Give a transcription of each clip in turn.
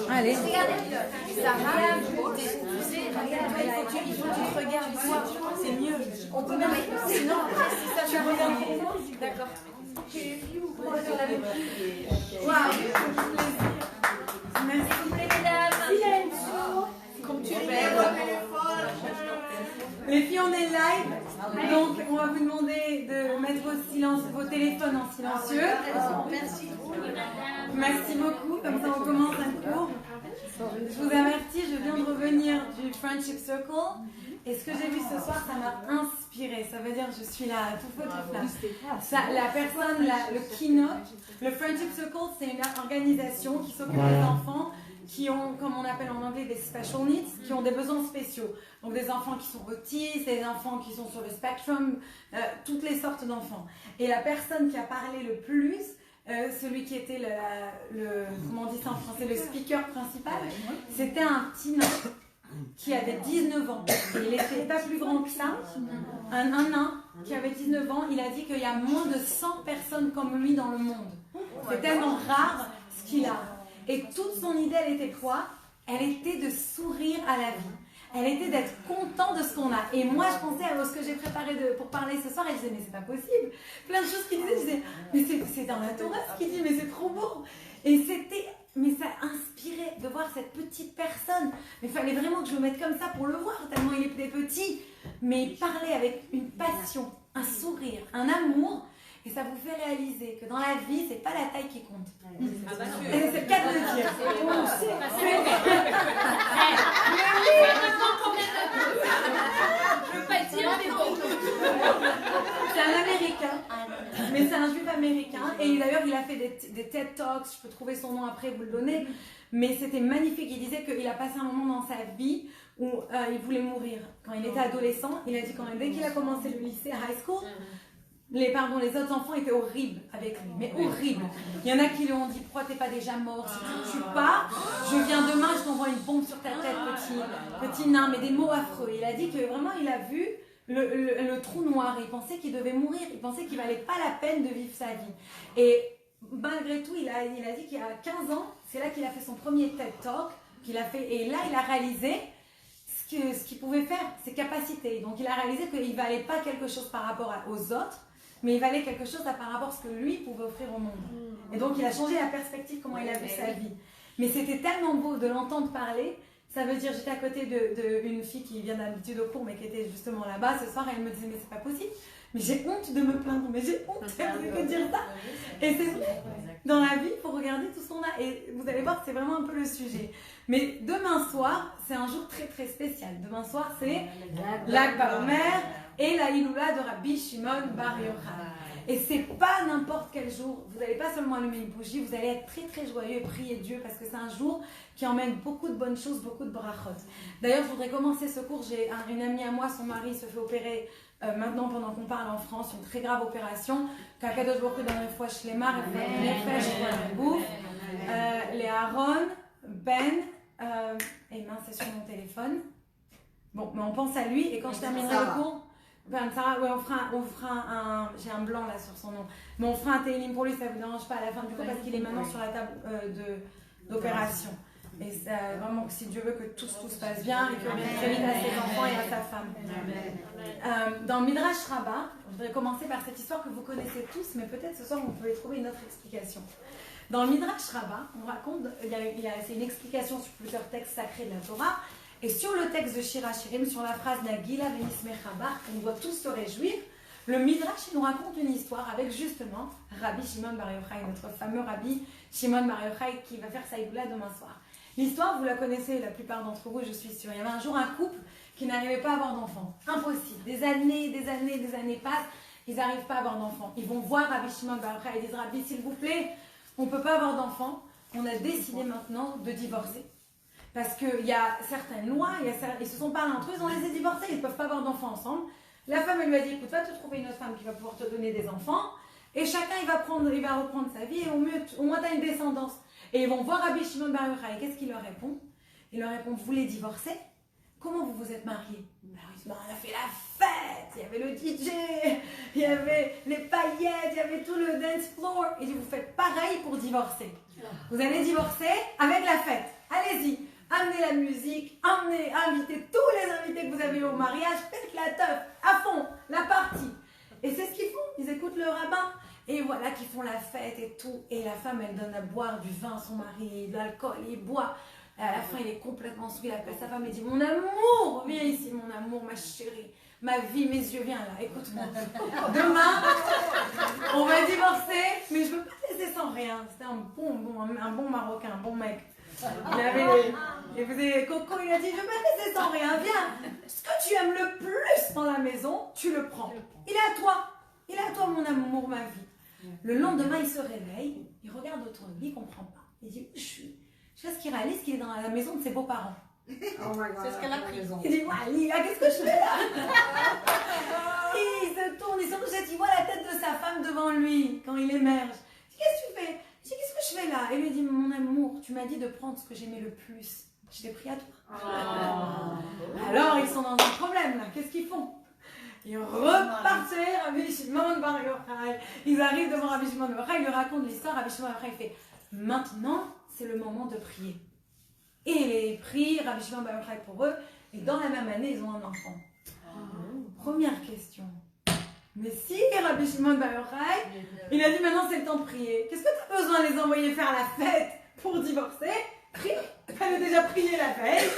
Allez. Sarah, tu sais, il faut que tu te regardes toi, c'est mieux. On peut même, sinon après si ça tu regardes. D'accord. Waouh. Merci mesdames. Comme tu es. Les filles, on est live, donc on va vous demander de mettre vos téléphones en silencieux. Merci beaucoup, comme ça on commence un cours. Je vous avertis, je viens de revenir du Friendship Circle et ce que j'ai vu ce soir, ça m'a inspiré. Ça veut dire que je suis là, tout feu, tout flamme. La personne, le keynote, le Friendship Circle, c'est une organisation qui s'occupe des enfants qui ont, comme on appelle en anglais, des special needs, qui ont des besoins spéciaux. Donc des enfants qui sont autistes, des enfants qui sont sur le spectrum, toutes les sortes d'enfants. Et la personne qui a parlé le plus, celui qui était comment on dit ça en français, le speaker principal, c'était un petit nain qui avait 19 ans. Il n'était pas plus grand que ça. Un nain qui avait 19 ans, il a dit qu'il y a moins de 100 personnes comme lui dans le monde. C'est tellement rare ce qu'il a. Et toute son idée, elle était quoi? Elle était de sourire à la vie. Elle était d'être content de ce qu'on a. Et moi, je pensais à ce que j'ai préparé pour parler ce soir et je disais, mais c'est pas possible. Plein de choses qu'il disait, je disais, mais c'est dans la Torah ce qu'il dit, mais c'est trop beau. Et mais ça inspirait de voir cette petite personne. Mais il fallait vraiment que je me mette comme ça pour le voir, tellement il était petit. Mais il parlait avec une passion, un sourire, un amour. Et ça vous fait réaliser que dans la vie, c'est pas la taille qui compte. C'est le cas de le dire. Je veux pas dire, mais bon. C'est un Américain, mais c'est un juif américain. Et d'ailleurs, il a fait des TED Talks. Je peux trouver son nom après, vous le donner. Mais c'était magnifique. Il disait qu'il a passé un moment dans sa vie où il voulait mourir. Quand il était adolescent, il a dit dès qu'il a commencé le lycée, high school, les autres enfants étaient horribles avec lui, mais horribles. Il y en a qui lui ont dit, pourquoi t'es pas déjà mort? Si tu ne tues pas, je viens demain, je t'envoie une bombe sur ta tête, petit nain, mais des mots affreux. Il a dit que vraiment, il a vu le trou noir. Il pensait qu'il devait mourir, il pensait qu'il valait pas la peine de vivre sa vie. Et malgré tout, il a dit qu'il y a 15 ans, c'est là qu'il a fait son premier TED Talk, et là, il a réalisé ce qu'il pouvait faire, ses capacités. Donc, il a réalisé qu'il valait pas quelque chose par rapport aux autres, mais il valait quelque chose par rapport à ce que lui pouvait offrir au monde. Et donc, il a changé la perspective, comment il a vu sa vie. Mais c'était tellement beau de l'entendre parler. Ça veut dire, j'étais à côté d'une fille qui vient d'habitude au cours, mais qui était justement là-bas ce soir, et elle me disait, mais c'est pas possible. Mais j'ai honte de me plaindre, mais j'ai honte de dire ça. Et c'est vrai, dans la vie, il faut regarder tout ce qu'on a. Et vous allez voir que c'est vraiment un peu le sujet. Mais demain soir, c'est un jour très très spécial. Demain soir, c'est Lag BaOmer et la Hiloula de Rabbi Shimon Bar Yochai. Et c'est pas n'importe quel jour. Vous n'allez pas seulement allumer une bougie, vous allez être très très joyeux et prier Dieu parce que c'est un jour qui emmène beaucoup de bonnes choses, beaucoup de brachot. D'ailleurs, je voudrais commencer ce cours. J'ai une amie à moi, son mari se fait opérer maintenant pendant qu'on parle en France, une très grave opération. Qu'Akadosh Baruch Hu donne une fois Shlemar et Nefesh et Bouf. Les Aaron, Ben, et mince, c'est sur mon téléphone. Bon, mais on pense à lui et quand je terminerai le cours. Ben, Sarah, ouais, on fera un. J'ai un blanc là sur son nom. Mais on fera un télim pour lui, ça ne vous dérange pas à la fin du cours parce qu'il est maintenant sur la table d'opération. Et ça, vraiment, si Dieu veut que tout se passe bien et qu'il revienne très vite à ses enfants et à sa femme. Dans le Midrash Rabbah, je voudrais commencer par cette histoire que vous connaissez tous, mais peut-être ce soir vous pouvez trouver une autre explication. Dans le Midrash Rabbah, on raconte, c'est une explication sur plusieurs textes sacrés de la Torah. Et sur le texte de Shir HaShirim, sur la phrase Nagila Venismecha Bar, on doit tous se réjouir, le Midrash nous raconte une histoire avec justement Rabbi Shimon Bar Yochai, notre fameux Rabbi Shimon Bar Yochai qui va faire sa Hiloula demain soir. L'histoire, vous la connaissez, la plupart d'entre vous, je suis sûre. Il y avait un jour un couple qui n'arrivait pas à avoir d'enfants. Impossible. Des années passent, ils n'arrivent pas à avoir d'enfants. Ils vont voir Rabbi Shimon Bar Yochai et disent Rabbi, s'il vous plaît, on ne peut pas avoir d'enfants. On a décidé maintenant de divorcer. Parce qu'il y a certaines lois, ils se sont parlé entre eux, ils ont laissé divorcer, ils ne peuvent pas avoir d'enfants ensemble. La femme, elle lui a dit, écoute, va te trouver une autre femme qui va pouvoir te donner des enfants, et chacun, il va reprendre sa vie, et au moins, tu as une descendance. Et ils vont voir Rabbi Shimon Bar Yochai, et qu'est-ce qu'il leur répond? Il leur répond, vous voulez divorcer? comment vous vous êtes mariés? Alors il dit, on a fait la fête, il y avait le DJ, il y avait les paillettes, il y avait tout le dance floor. Il dit, vous faites pareil pour divorcer. Vous allez divorcer avec la fête. Allez-y, amenez la musique, invitez tous les invités que vous avez au mariage, faites la teuf, à fond, la partie. Et c'est ce qu'ils font, ils écoutent le rabbin. Et voilà qu'ils font la fête et tout. Et la femme, elle donne à boire du vin à son mari, de l'alcool, il boit. Et à la fin, il est complètement saoul, il appelle sa femme et dit, mon amour, viens ici, mon amour, ma chérie, ma vie, mes yeux, viens là, écoute-moi. Demain, on va divorcer, mais je ne veux pas te laisser sans rien. C'était un bon Marocain, un bon mec. Il faisait Coco, il a dit, je ne veux pas te laisser sans rien, viens. Ce que tu aimes le plus dans la maison, tu le prends. Il est à toi. Il est à toi, mon amour, ma vie. Le lendemain, il se réveille, il regarde autour de lui, il ne comprend pas. Il dit, où je suis? Jusqu'à ce qu'il réalise qu'il est dans la maison de ses beaux-parents. Oh my God, c'est ce qu'elle a pris. Il dit, Lila, qu'est-ce que je fais là? Il se tourne, il se rejette, il voit la tête de sa femme devant lui quand il émerge. Il dit, qu'est-ce que tu fais? Il dit, qu'est-ce que je fais là? Et lui dit, mon amour, tu m'as dit de prendre ce que j'aimais le plus. Je t'ai pris à toi. Oh. Alors, ils sont dans un problème là, qu'est-ce qu'ils font? Ils repartent chez Rabbi Shimon Bar Yochai. Ils arrivent devant Rabbi Shimon Bar Yochai, ils lui racontent l'histoire. Rabbi Shimon Bar Yochai fait, maintenant, c'est le moment de prier. Et il prie Rabbi Shimon Bar Yochai pour eux. Et dans la même année, ils ont un enfant. Première question. Mais si Rabbi Shimon Bar Yochai, il a dit maintenant c'est le temps de prier. Qu'est-ce que tu as besoin de les envoyer faire la fête pour divorcer? Prie. Elle a déjà prié la veille.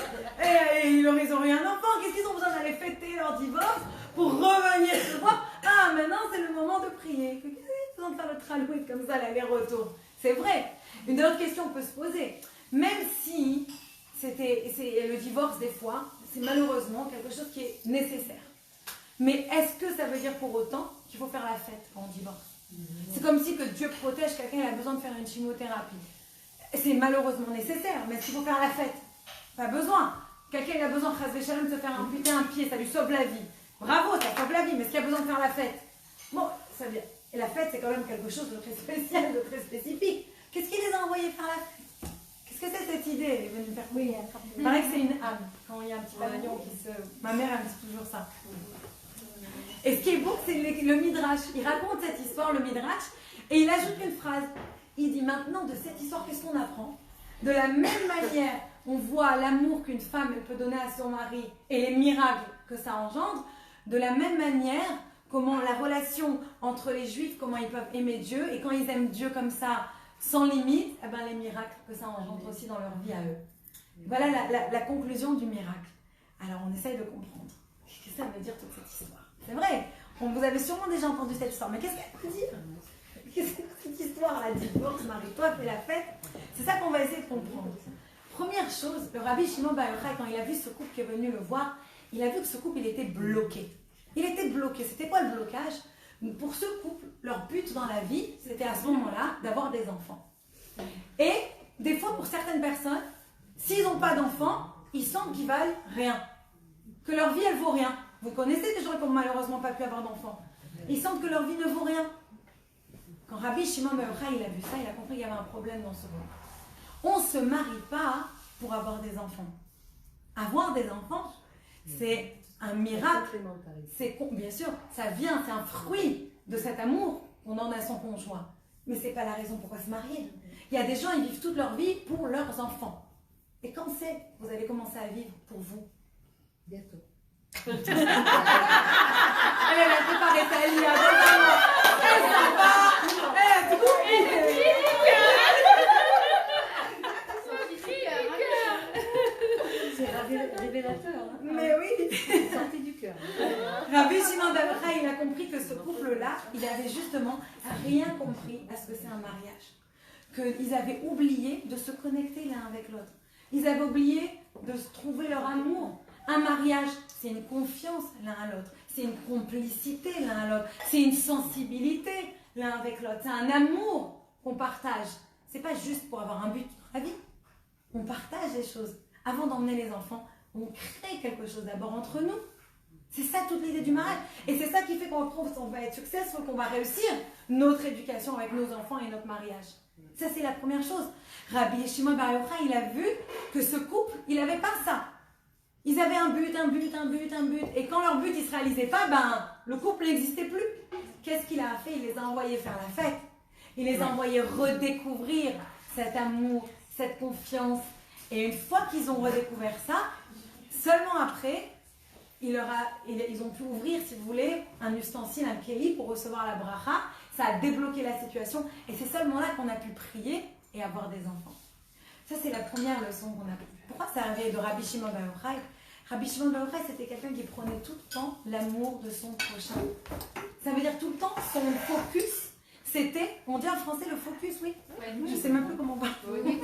Et ils ont eu un enfant. Qu'est-ce qu'ils ont besoin d'aller fêter leur divorce pour revenir se voir? Ah, maintenant c'est le moment de prier. Qu'est-ce qu'ils ont besoin de faire le tralouet comme ça, l'aller-retour? C'est vrai. Une autre question peut se poser. Même si c'est le divorce des fois, c'est malheureusement quelque chose qui est nécessaire. Mais est-ce que ça veut dire pour autant qu'il faut faire la fête quand on divorce? C'est comme si que Dieu protège quelqu'un, il a besoin de faire une chimiothérapie. C'est malheureusement nécessaire, mais est-ce qu'il faut faire la fête? Pas besoin. Quelqu'un il a besoin de se faire amputer un pied, ça lui sauve la vie. Bravo, ça sauve la vie, mais est-ce qu'il a besoin de faire la fête? Bon, ça vient. Et la fête, c'est quand même quelque chose de très spécial, de très spécifique. Qu'est-ce qui les a envoyés faire la fête? Qu'est-ce que c'est cette idée? Oui, il paraît que c'est une âme. Quand il y a un petit pavillon qui se... Ma mère, elle dit toujours ça. Et ce qui est beau, c'est le Midrash. Il raconte cette histoire, le Midrash, et il ajoute une phrase. Il dit maintenant, de cette histoire, qu'est-ce qu'on apprend? De la même manière, on voit l'amour qu'une femme elle peut donner à son mari et les miracles que ça engendre. De la même manière, comment la relation entre les Juifs, comment ils peuvent aimer Dieu, et quand ils aiment Dieu comme ça, sans limite, eh ben, les miracles que ça engendre aussi dans leur vie à eux. Voilà la conclusion du miracle. Alors on essaye de comprendre. Qu'est-ce que ça veut dire toute cette histoire? C'est vrai, vous avez sûrement déjà entendu cette histoire, mais qu'est-ce qu'elle veut dire? Qu'est-ce que cette histoire, la divorce, marie-toi, fais la fête? C'est ça qu'on va essayer de comprendre. Première chose, le Rabbi Shimon Bar Yochai, quand il a vu ce couple qui est venu le voir, il a vu que ce couple, il était bloqué. Il était bloqué. C'était quoi le blocage? Pour ce couple, leur but dans la vie, c'était à ce moment-là d'avoir des enfants. Et des fois, pour certaines personnes, s'ils n'ont pas d'enfants, ils sentent qu'ils valent rien. Que leur vie, elle vaut rien. Vous connaissez des gens qui n'ont malheureusement pas pu avoir d'enfants. Ils sentent que leur vie ne vaut rien. Quand Rabbi Shimon Bar Yochai, il a vu ça, il a compris qu'il y avait un problème dans ce monde. On ne se marie pas pour avoir des enfants. Avoir des enfants, c'est un miracle. Bien sûr, ça vient, c'est un fruit de cet amour qu'on en a à son conjoint. Mais ce n'est pas la raison pourquoi se marier. Il y a des gens, ils vivent toute leur vie pour leurs enfants. Et quand c'est vous allez commencer à vivre pour vous? Bientôt. Elle a préparé ta vie, elle est sympa, elle a tout C'est révélateur. Hein. Mais oui, sorti du cœur. Rabbi Shimon Bar Yochai, il a compris que ce couple-là, il avait justement rien compris à ce que c'est un mariage. Qu'ils avaient oublié de se connecter l'un avec l'autre. Ils avaient oublié de se trouver leur amour. Un mariage, c'est une confiance l'un à l'autre, c'est une complicité l'un à l'autre, c'est une sensibilité l'un avec l'autre, c'est un amour qu'on partage. C'est pas juste pour avoir un but dans la vie. On partage les choses. Avant d'emmener les enfants, on crée quelque chose d'abord entre nous. C'est ça toute l'idée du mariage. Et c'est ça qui fait qu'on va être successful, qu'on va réussir notre éducation avec nos enfants et notre mariage. Ça, c'est la première chose. Rabbi Shimon Bar Yochai, il a vu que ce couple, il n'avait pas ça. Ils avaient un but. Et quand leur but, il ne se réalisait pas, ben, le couple n'existait plus. Qu'est-ce qu'il a fait? Il les a envoyés faire la fête. Il les a envoyés redécouvrir cet amour, cette confiance. Et une fois qu'ils ont redécouvert ça, seulement après, ils ont pu ouvrir, si vous voulez, un ustensile, un kéli pour recevoir la bracha. Ça a débloqué la situation. Et c'est seulement là qu'on a pu prier et avoir des enfants. Ça, c'est la première leçon qu'on a prise. Pourquoi ça arrivait de Rabbi Shimon bar Yochai? Rabbi Shimon bar Yochai, c'était quelqu'un qui prenait tout le temps l'amour de son prochain. Ça veut dire tout le temps, son focus, c'était, on dit en français le focus, oui. Je ne sais même plus comment on parle. Oui.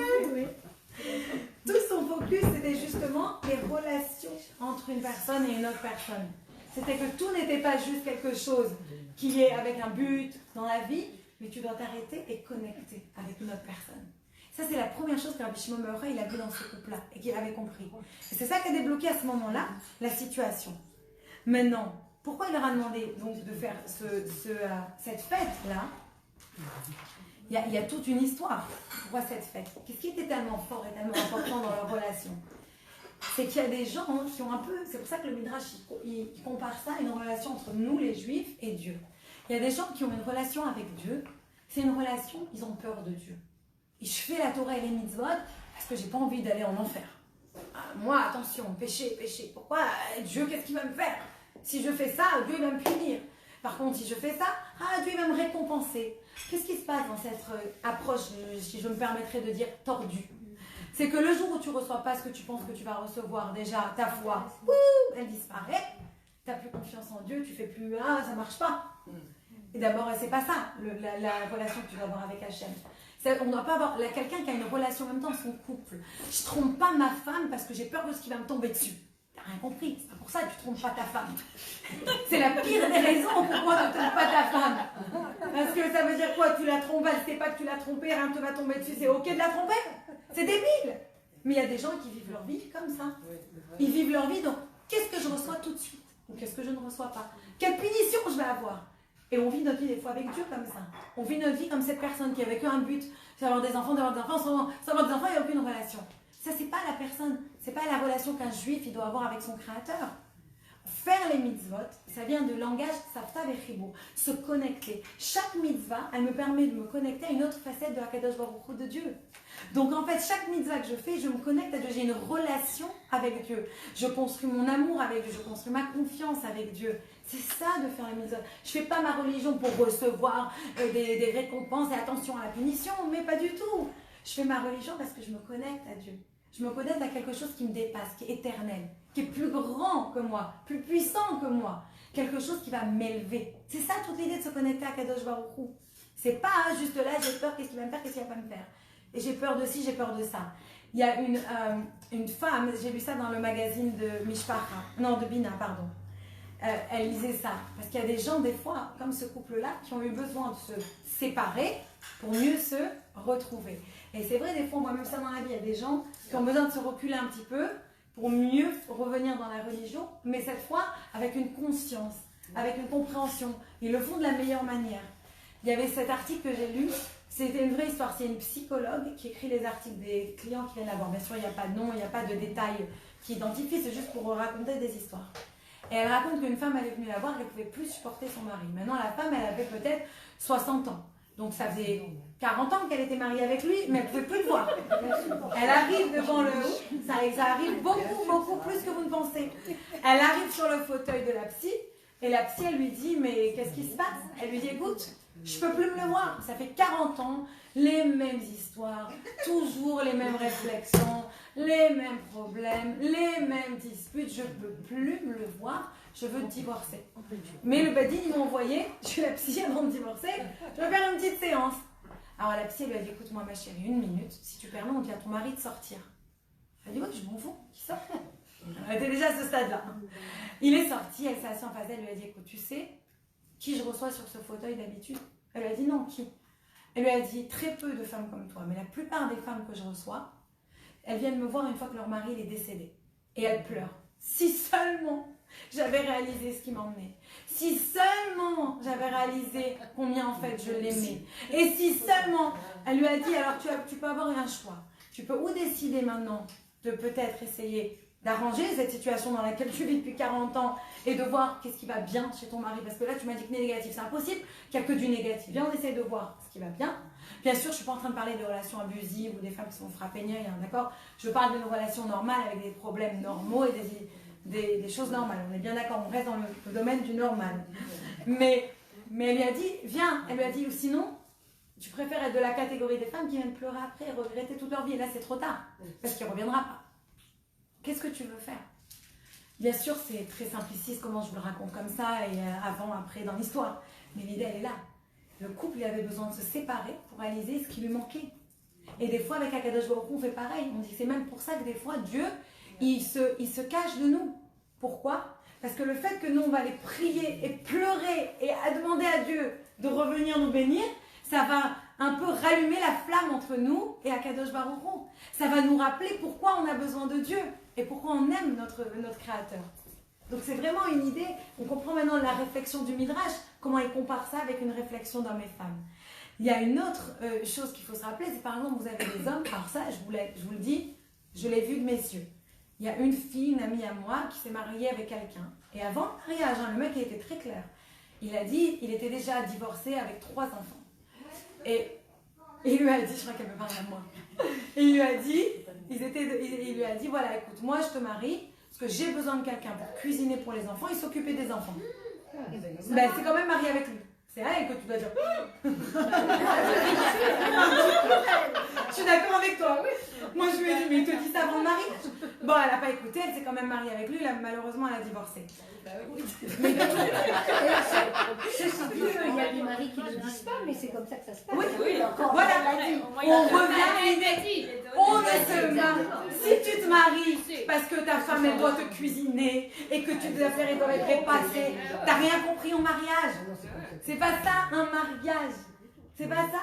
Tout son focus, c'était justement les relations entre une personne et une autre personne. C'était que tout n'était pas juste quelque chose qui est avec un but dans la vie, mais tu dois t'arrêter et connecter avec une autre personne. Ça, c'est la première chose que Rabbi Shimon bar Yochai, il a vu dans ce couple-là et qu'il avait compris. Et c'est ça qui a débloqué à ce moment-là la situation. Maintenant, pourquoi il leur a demandé donc de faire cette fête-là? Il y a toute une histoire. Pourquoi cette fête? Qu'est-ce qui était tellement fort et tellement important dans leur relation? C'est qu'il y a des gens qui ont un peu... C'est pour ça que le Midrash, il compare ça à une relation entre nous, les Juifs, et Dieu. Il y a des gens qui ont une relation avec Dieu. C'est une relation, ils ont peur de Dieu. Et je fais la Torah et les mitzvot parce que j'ai pas envie d'aller en enfer. Moi, attention, péché. Pourquoi? Dieu, qu'est-ce qu'il va me faire? Si je fais ça, Dieu va me punir. Par contre, si je fais ça, Dieu va me récompenser. Qu'est-ce qui se passe dans cette approche, si je me permettrais de dire, tordue? C'est que le jour où tu ne reçois pas ce que tu penses que tu vas recevoir, déjà, ta foi, elle disparaît. Tu n'as plus confiance en Dieu, tu fais plus, ça ne marche pas. Et d'abord, c'est pas ça, la relation que tu dois avoir avec Hachem. On ne doit pas avoir quelqu'un qui a une relation en même temps, son couple. Je ne trompe pas ma femme parce que j'ai peur de ce qui va me tomber dessus. Tu n'as rien compris, c'est pas pour ça que tu ne trompes pas ta femme. C'est la pire des raisons pourquoi tu ne trompes pas ta femme. Parce que ça veut dire quoi? Tu la trompes, elle ne sait pas que tu l'as trompée, rien ne te va tomber dessus, c'est ok de la tromper? C'est débile. Mais il y a des gens qui vivent leur vie comme ça. Ils vivent leur vie, donc qu'est-ce que je reçois tout de suite? Ou qu'est-ce que je ne reçois pas? Quelle punition je vais avoir? Et on vit notre vie des fois avec Dieu comme ça. On vit notre vie comme cette personne qui avait qu'un but, c'est d'avoir des enfants, sans avoir des enfants, il n'y a aucune relation. Ça, c'est pas la personne, c'est pas la relation qu'un juif il doit avoir avec son créateur. Faire les mitzvot, ça vient de langage Savta Vechibo, se connecter. Chaque mitzvah, elle me permet de me connecter à une autre facette de la Kadosh Baruch Hu de Dieu. Donc en fait, chaque mitzvah que je fais, je me connecte à Dieu, j'ai une relation avec Dieu. Je construis mon amour avec Dieu, je construis ma confiance avec Dieu. C'est ça de faire les mitzvot. Je ne fais pas ma religion pour recevoir des récompenses et attention à la punition, mais pas du tout. Je fais ma religion parce que je me connecte à Dieu. Je me connecte à quelque chose qui me dépasse, qui est éternel, qui est plus grand que moi, plus puissant que moi. Quelque chose qui va m'élever. C'est ça toute l'idée de se connecter à Kadosh Baruch Hu. C'est pas juste là, j'ai peur, qu'est-ce qu'il va me faire, qu'est-ce qu'il va pas me faire. Et j'ai peur de ci, j'ai peur de ça. Il y a une femme, j'ai lu ça dans le magazine de de Bina, pardon. Elle lisait ça. Parce qu'il y a des gens, des fois, comme ce couple-là, qui ont eu besoin de se séparer pour mieux se retrouver. Et c'est vrai, des fois, on voit même ça dans la vie. Il y a des gens qui ont besoin de se reculer un petit peu pour mieux revenir dans la religion, mais cette fois avec une conscience, avec une compréhension. Ils le font de la meilleure manière. Il y avait cet article que j'ai lu, c'était une vraie histoire. C'est une psychologue qui écrit les articles des clients qui viennent la voir. Bien sûr, il n'y a pas de nom, il n'y a pas de détails qui identifient, c'est juste pour raconter des histoires. Et elle raconte qu'une femme, elle est venue la voir, elle ne pouvait plus supporter son mari. Maintenant, la femme, elle avait peut-être 60 ans. Donc, ça faisait 40 ans qu'elle était mariée avec lui, mais elle ne pouvait plus le voir. Elle arrive devant ça arrive beaucoup plus que vous ne pensez. Elle arrive sur le fauteuil de la psy, et la psy, elle lui dit, mais qu'est-ce qui se passe? Elle lui dit, écoute, je ne peux plus me le voir. Ça fait 40 ans, les mêmes histoires, toujours les mêmes réflexions, les mêmes problèmes, les mêmes disputes. Je ne peux plus me le voir, je veux divorcer. Mais le badin, ils m'ont envoyé, je suis la psy avant de divorcer, je vais faire une petite séance. Alors la psy, elle lui a dit, écoute-moi ma chérie, 1 minute, si tu permets, on dit à ton mari de sortir. Elle a dit, ouais, je m'en fous, qu'il sorte. Elle était déjà à ce stade-là. Il est sorti, elle s'est assise en face d'elle, elle lui a dit, écoute, tu sais qui je reçois sur ce fauteuil d'habitude? Elle lui a dit, non, qui? Elle lui a dit, très peu de femmes comme toi, mais la plupart des femmes que je reçois, elles viennent me voir une fois que leur mari est décédé. Et elles pleurent. Si seulement j'avais réalisé ce qui m'emmenait. Si seulement j'avais réalisé combien en fait je l'aimais. Et si seulement, elle lui a dit, alors tu peux avoir un choix. Tu peux ou décider maintenant de peut-être essayer d'arranger cette situation dans laquelle tu vis depuis 40 ans et de voir qu'est-ce qui va bien chez ton mari. Parce que là, tu m'as dit que négatif, c'est impossible qu'il n'y a que du négatif. Viens, on essaie de voir ce qui va bien. Bien sûr, je ne suis pas en train de parler de relations abusives ou des femmes qui sont frappées, d'accord? Je parle d'une relation normale avec des problèmes normaux et des choses normales. On est bien d'accord, on reste dans le domaine du normal. Mais elle lui a dit, viens, elle lui a dit, ou sinon, tu préfères être de la catégorie des femmes qui viennent pleurer après et regretter toute leur vie. Et là, c'est trop tard, parce qu'il ne reviendra pas. Qu'est-ce que tu veux faire? Bien sûr, c'est très simpliciste comment je vous le raconte comme ça, et avant, après, dans l'histoire. Mais l'idée, elle est là. Le couple, il avait besoin de se séparer pour réaliser ce qui lui manquait. Et des fois, avec Akadosh Baruch Hu, on fait pareil. On dit que c'est même pour ça que des fois, Dieu, il se cache de nous. Pourquoi? Parce que le fait que nous, on va aller prier et pleurer et à demander à Dieu de revenir nous bénir, ça va un peu rallumer la flamme entre nous et Akadosh Baruch Hu. Ça va nous rappeler pourquoi on a besoin de Dieu et pourquoi on aime notre Créateur. Donc c'est vraiment une idée, on comprend maintenant la réflexion du Midrash, comment il compare ça avec une réflexion d'hommes et femmes. Il y a une autre chose qu'il faut se rappeler, c'est par exemple vous avez des hommes, alors ça je vous le dis, je l'ai vu de mes yeux. Il y a une fille, une amie à moi, qui s'est mariée avec quelqu'un. Et avant le mariage, le mec il était très clair. Il a dit, il était déjà divorcé avec 3 enfants. Et il lui a dit, je crois qu'elle me parle à moi, et il lui a dit, voilà, écoute, moi je te marie, parce que j'ai besoin de quelqu'un pour cuisiner pour les enfants et s'occuper des enfants. Ben, c'est quand même marié avec lui. C'est à elle que tu dois dire. Je suis d'accord avec toi. Moi je lui ai dit, mais il te dit ça avant le mariage. Bon, elle n'a pas écouté, elle s'est quand même mariée avec lui, là, malheureusement elle a divorcé. Mais ceci dit, il y a des maris qui ne le disent pas, mais c'est comme ça que ça se passe. Oui, voilà, on revient à l'idée. On ne se marie. Si tu te maries parce que ta femme elle doit te cuisiner et que tes affaires elles doivent être repassées, t'as rien compris au mariage. C'est pas ça un mariage. C'est pas ça.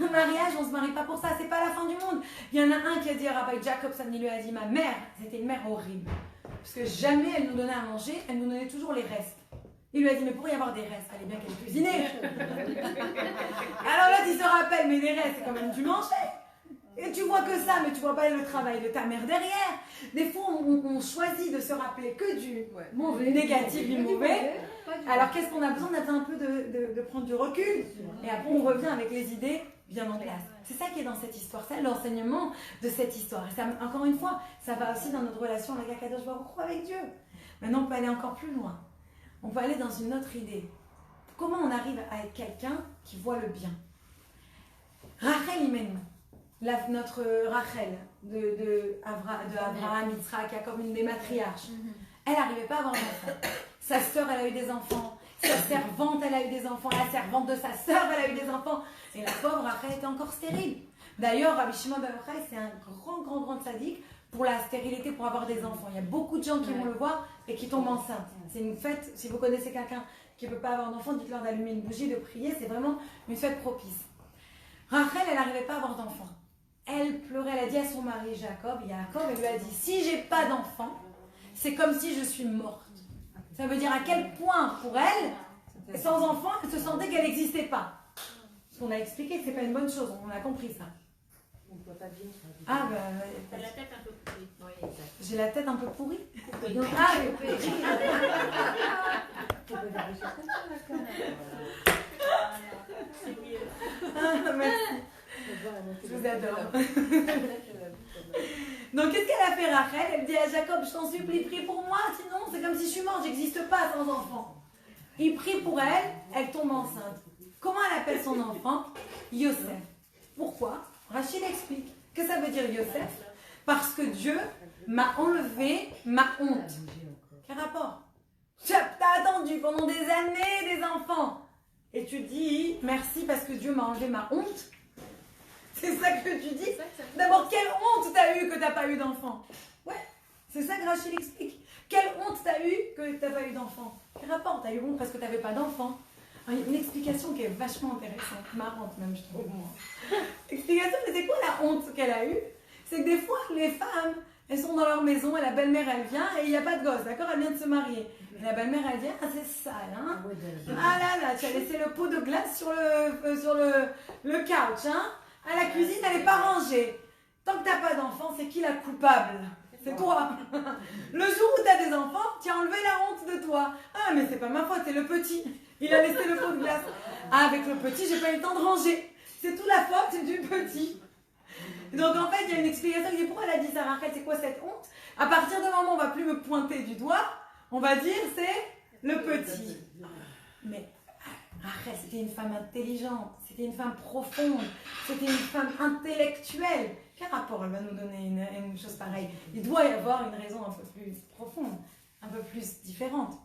Un mariage, on se marie pas pour ça, c'est pas la fin du monde. Il y en a un qui a dit à Rabbi Jacobson, il lui a dit, ma mère, c'était une mère horrible. Parce que jamais elle nous donnait à manger, elle nous donnait toujours les restes. Il lui a dit, mais pour y avoir des restes, fallait bien qu'elle cuisinait. Alors là, tu te rappelles, mais les restes, c'est quand même du manger. Et tu vois que ça, mais tu vois pas le travail de ta mère derrière. Des fois, on choisit de se rappeler que du mauvais, négatif du mauvais. Alors qu'est-ce qu'on a besoin? On a besoin un peu de prendre du recul. Et après, on revient avec les idées bien en place. C'est ça qui est dans cette histoire, c'est l'enseignement de cette histoire. Et ça, encore une fois, ça va aussi dans notre relation avec Akadosh Baruch Hu, avec Dieu. Maintenant, on peut aller encore plus loin. On peut aller dans une autre idée. Comment on arrive à être quelqu'un qui voit le bien? Rachel Imenu, notre Rachel de Abraham, Yitzhak, Jacob, une des matriarches, elle n'arrivait pas à avoir d'enfants. Sa sœur, elle a eu des enfants. Sa servante, elle a eu des enfants. La servante de sa sœur, elle a eu des enfants. Et la pauvre Rachel était encore stérile. D'ailleurs, Rabbi Shimon ben Yochai, c'est un grand sadique pour la stérilité, pour avoir des enfants. Il y a beaucoup de gens qui vont le voir et qui tombent enceintes. C'est une fête, si vous connaissez quelqu'un qui ne peut pas avoir d'enfant, dites-leur d'allumer une bougie, de prier. C'est vraiment une fête propice. Rachel, elle n'arrivait pas à avoir d'enfants. Elle pleurait, elle a dit à son mari Jacob, elle lui a dit, si j'ai pas d'enfant, c'est comme si je suis morte. Ça veut dire à quel point, pour elle, sans enfant, elle se sentait qu'elle n'existait pas. Parce qu'on a expliqué que c'est pas une bonne chose, on a compris ça. On ne peut pas bien ça. Ah bah... T'as la tête un peu pourrie. Oui, exact. J'ai la tête un peu pourrie. Donc, Ah, on peut faire des choses comme ça, d'accord. C'est mieux. merci. Je vous adore. Donc qu'est-ce qu'elle a fait Rachel? Elle dit à Jacob, je t'en supplie, prie pour moi, sinon c'est comme si je suis morte, j'existe pas sans enfant. Il prie pour elle, elle tombe enceinte. Comment elle appelle son enfant? Yosef. Pourquoi? Rachel explique. Que ça veut dire Yosef? Parce que Dieu m'a enlevé ma honte. Quel rapport? Tu as attendu pendant des années des enfants. Et tu dis merci parce que Dieu m'a enlevé ma honte. C'est ça que tu dis? D'abord, quelle honte t'as eu que t'as pas eu d'enfant? Ouais, c'est ça que Rachel explique. Quelle honte t'as eu que t'as pas eu d'enfant? Quel rapport? T'as eu honte parce que t'avais pas d'enfant? Une explication qui est vachement intéressante, marrante même, je trouve, moi. L'explication, c'est quoi la honte qu'elle a eue? C'est que des fois, les femmes, elles sont dans leur maison et la belle-mère, elle vient et il n'y a pas de gosse, d'accord? Elle vient de se marier. Et la belle-mère, elle dit, ah, c'est sale, hein? Ah là là, tu as laissé le pot de glace sur le couch, hein? À la cuisine, elle n'est pas rangée. Tant que tu n'as pas d'enfant, c'est qui la coupable? c'est toi. Le jour où tu as des enfants, tu as enlevé la honte de toi. Ah, mais c'est pas ma faute, c'est le petit. Il a laissé le pot de glace. Ah, avec le petit, j'ai pas eu le temps de ranger. C'est toute la faute du petit. Donc en fait, il y a une explication qui dit pourquoi elle a dit ça, Rachel, c'est quoi cette honte? À partir du moment où on va plus me pointer du doigt, on va dire c'est le petit. Mais Rachel, c'était une femme intelligente, c'était une femme profonde, c'était une femme intellectuelle. Quel rapport elle va nous donner une chose pareille? Il doit y avoir une raison un peu plus profonde, un peu plus différente.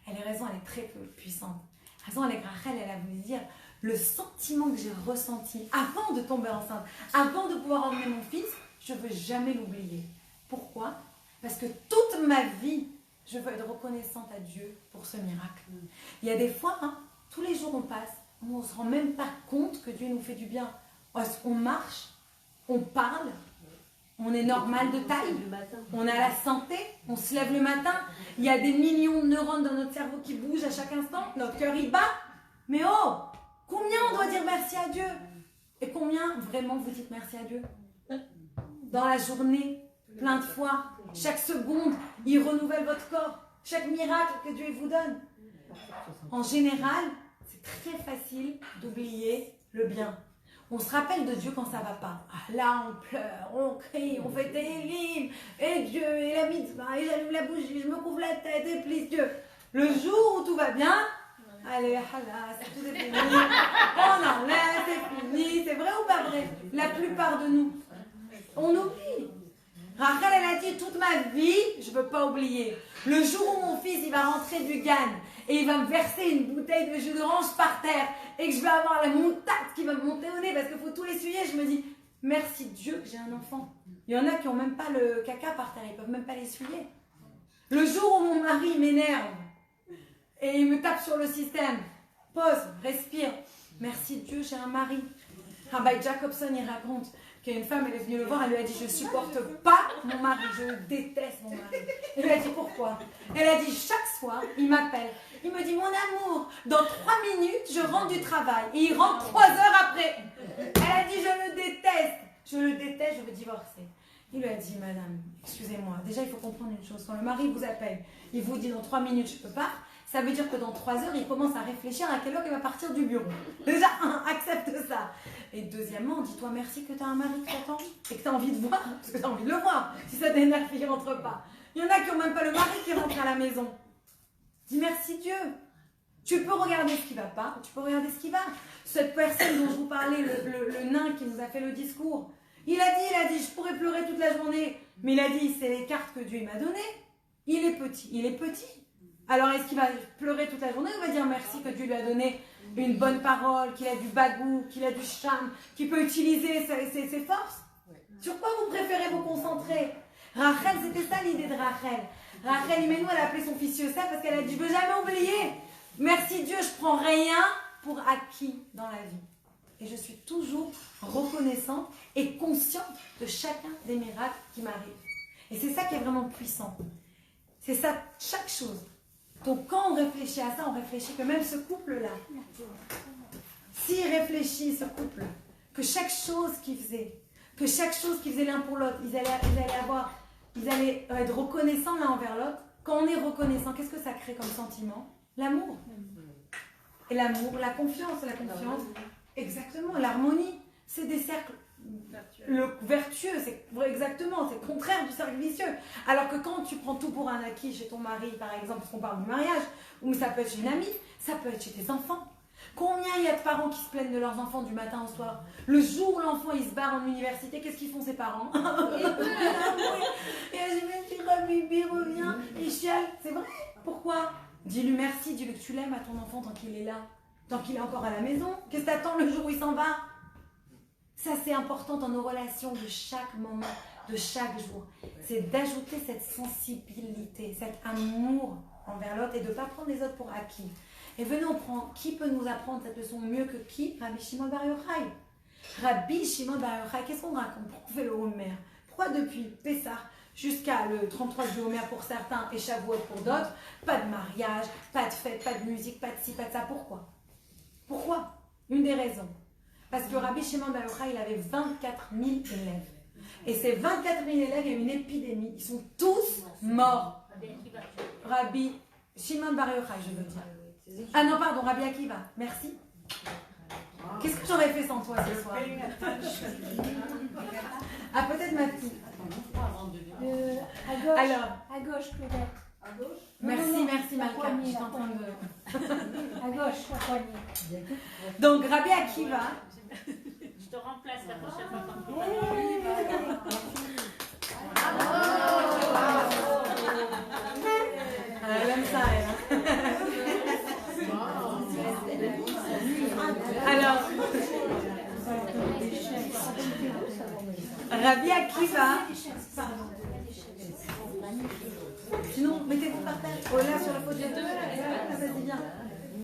Elle a raison, elle est très puissante. La raison avec Rachel, elle a voulu dire le sentiment que j'ai ressenti avant de tomber enceinte, avant de pouvoir emmener mon fils, je ne veux jamais l'oublier. Pourquoi? Parce que toute ma vie, je veux être reconnaissante à Dieu pour ce miracle. Il y a des fois, tous les jours on passe, on ne se rend même pas compte que Dieu nous fait du bien. On marche, on parle, on est normal de taille, on a la santé, on se lève le matin, il y a des millions de neurones dans notre cerveau qui bougent à chaque instant, notre cœur il bat, mais oh, combien on doit dire merci à Dieu? Et combien vraiment vous dites merci à Dieu? Dans la journée, plein de fois, chaque seconde, il renouvelle votre corps, chaque miracle que Dieu vous donne. En général, c'est très facile d'oublier le bien. On se rappelle de Dieu quand ça ne va pas. Ah, là, on pleure, on crie, on fait des hymnes, et Dieu, et la mitzvah, et j'allume la bougie, je me couvre la tête, et please Dieu. Le jour où tout va bien, allez, c'est tout est fini, on enlève, c'est fini, c'est vrai ou pas vrai? La plupart de nous, on oublie. Rachel, elle a dit, toute ma vie, je ne veux pas oublier. Le jour où mon fils, il va rentrer du GAN, et il va me verser une bouteille de jus d'orange par terre, et que je vais avoir la moutarde qui va me monter au nez, parce qu'il faut tout essuyer, je me dis, merci Dieu que j'ai un enfant. Il y en a qui n'ont même pas le caca par terre, ils ne peuvent même pas l'essuyer. Le jour où mon mari m'énerve, et il me tape sur le système, pause, respire, merci Dieu, j'ai un mari. Rabbi Jacobson, il raconte qu'une femme, elle est venue le voir, elle lui a dit, je ne supporte pas mon mari, je déteste mon mari. Elle lui a dit, pourquoi? Elle a dit, chaque soir, il m'appelle, il me dit, mon amour, dans 3 minutes, je rentre du travail. Et il rentre 3 heures après. Elle a dit, je le déteste, je veux divorcer. Il lui a dit, madame, excusez-moi, déjà il faut comprendre une chose, quand le mari vous appelle, il vous dit, dans 3 minutes, je ne peux pas, ça veut dire que dans 3 heures, il commence à réfléchir à quelle heure il va partir du bureau. Déjà, accepte ça. Et deuxièmement, dis-toi merci que tu as un mari qui t'attend et que tu as envie de voir, parce que tu as envie de le voir. Si ça t'énerve, il ne rentre pas. Il y en a qui n'ont même pas le mari qui rentre à la maison. Dis merci Dieu. Tu peux regarder ce qui ne va pas, tu peux regarder ce qui va. Cette personne dont je vous parlais, le nain qui nous a fait le discours, il a dit, je pourrais pleurer toute la journée. Mais il a dit, c'est les cartes que Dieu m'a données. Il est petit. Alors, est-ce qu'il va pleurer toute la journée ou va dire merci que Dieu lui a donné une bonne parole, qu'il a du bagou, qu'il a du charme, qu'il peut utiliser ses forces? Sur quoi vous préférez vous concentrer? Rachel, c'était ça l'idée de Rachel. Rachel, Imenu, elle a appelé son fils Yosef parce qu'elle a dit, je ne veux jamais oublier. Merci Dieu, je ne prends rien pour acquis dans la vie. Et je suis toujours reconnaissante et consciente de chacun des miracles qui m'arrivent. Et c'est ça qui est vraiment puissant. C'est ça, chaque chose. Donc quand on réfléchit à ça, on réfléchit que même ce couple-là, s'il réfléchit, ce couple, que chaque chose qu'ils faisaient l'un pour l'autre, ils allaient être reconnaissants l'un envers l'autre. Quand on est reconnaissant, qu'est-ce que ça crée comme sentiment? L'amour. Et l'amour, la confiance, exactement, l'harmonie, c'est des cercles vertueux, c'est exactement, c'est le contraire du cercle vicieux. Alors que quand tu prends tout pour un acquis chez ton mari, par exemple, parce qu'on parle du mariage, ou ça peut être chez une amie, ça peut être chez tes enfants. Combien il y a de parents qui se plaignent de leurs enfants du matin au soir? Le jour où l'enfant il se barre en université, qu'est-ce qu'ils font ses parents? Et il revient, il chiale. C'est vrai. Pourquoi? Dis-lui merci, dis-lui que tu l'aimes à ton enfant tant qu'il est là, tant qu'il est encore à la maison. Qu'est-ce que t'attends le jour où il s'en va? Ça, c'est important dans nos relations de chaque moment, de chaque jour. C'est d'ajouter cette sensibilité, cet amour envers l'autre et de ne pas prendre les autres pour acquis. Et venez, on prend, qui peut nous apprendre cette leçon mieux que qui? Rabbi Shimon Bar Yochai. Rabbi Shimon Bar Yochai, qu'est-ce qu'on raconte? Pourquoi on fait le Homer? Pourquoi depuis Pessah jusqu'à le 33 du Homer pour certains et Shavuot pour d'autres, pas de mariage, pas de fête, pas de musique, pas de ci, pas de ça? Pourquoi? Une des raisons. Parce que Rabbi Shimon Bar Yochai, il avait 24 000 élèves. Et ces 24 000 élèves, il y a eu une épidémie. Ils sont tous morts. Rabbi Shimon Bar Yochai, je veux dire. Ah non, pardon, Rabbi Akiva. Merci. Qu'est-ce que j'aurais fait sans toi ce soir? Ah, peut-être ma fille. À gauche. Alors, À gauche, peut-être. merci, merci la Malka. poignée, Je suis la en train de... À gauche, la poignée. Donc, Rabbi Akiva. Je te remplace la prochaine fois. Elle aime ça, elle. Alors, Rabbi Akiva. Sinon, mettez-vous par terre. Oh là, sur la faute des deux. Vas-y, viens.